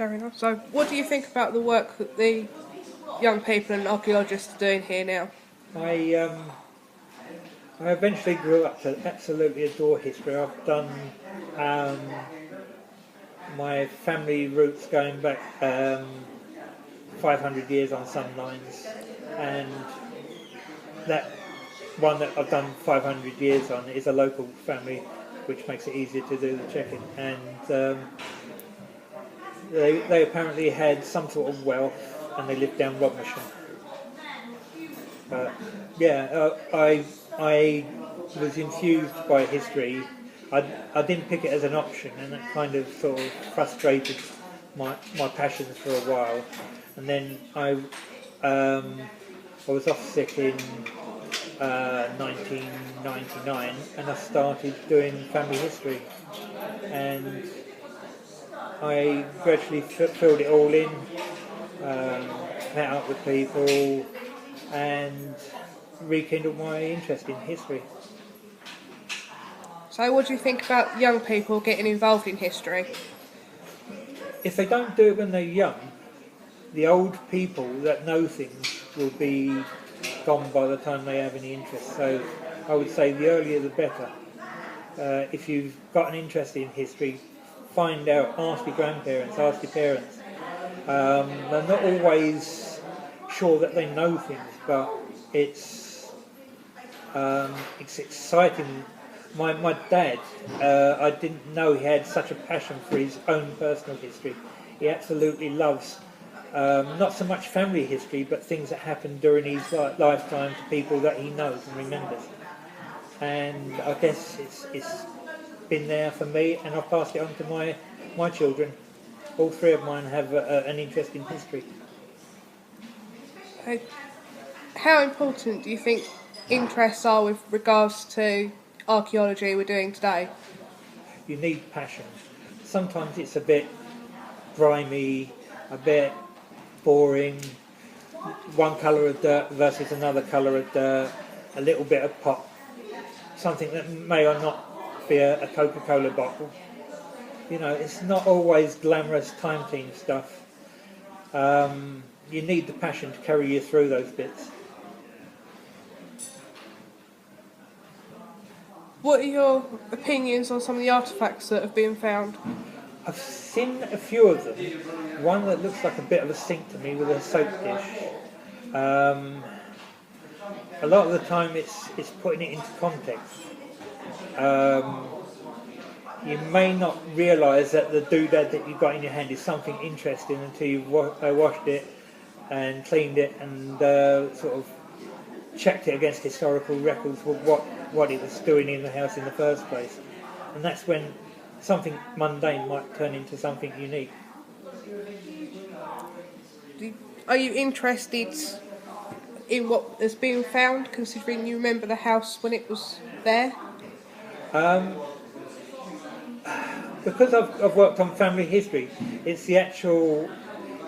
Fair enough. So, what do you think about the work that the young people and archaeologists are doing here now? I eventually grew up to absolutely adore history. I've done my family roots going back 500 years on some lines, and that one that I've done 500 years on is a local family, which makes it easier to do the checking. And they apparently had some sort of wealth, and they lived down Rodmersham. I was infused by history. I didn't pick it as an option, and that kind of sort of frustrated my passions for a while. And then I was off sick in 1999, and I started doing family history, and I gradually filled it all in, met up with people, and rekindled my interest in history. So, what do you think about young people getting involved in history? If they don't do it when they're young, the old people that know things will be gone by the time they have any interest. So I would say the earlier the better. If you've got an interest in history, find out, ask your grandparents, ask your parents. They're not always sure that they know things, but it's exciting. My dad, I didn't know he had such a passion for his own personal history. He absolutely loves not so much family history, but things that happened during his lifetime to people that he knows and remembers. And I guess it's been there for me, and I've passed it on to my children. All three of mine have an interest in history. How important do you think interests are with regards to archaeology we're doing today? You need passion. Sometimes it's a bit grimy, a bit boring, one colour of dirt versus another colour of dirt, a little bit of pop, something that may or not be a Coca-Cola bottle. You know, it's not always glamorous time team stuff. You need the passion to carry you through those bits. What are your opinions on some of the artefacts that have been found? I've seen a few of them. One that looks like a bit of a sink to me with a soap dish. A lot of the time it's putting it into context. You may not realise that the doodad that you've got in your hand is something interesting until you've washed it and cleaned it and sort of checked it against historical records for what it was doing in the house in the first place. And that's when something mundane might turn into something unique. Are you interested in what has been found, considering you remember the house when it was there? Because I've worked on family history, it's the actual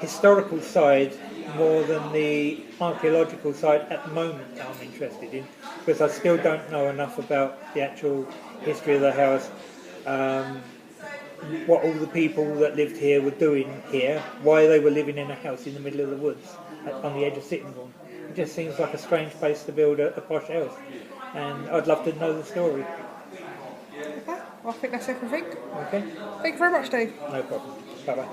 historical side more than the archaeological side at the moment that I'm interested in, because I still don't know enough about the actual history of the house, what all the people that lived here were doing here, why they were living in a house in the middle of the woods on the edge of Sittingbourne. It just seems like a strange place to build a posh house, and I'd love to know the story. Okay, well, I think that's everything. Okay. Thank you very much, Dave. No problem. Bye-bye.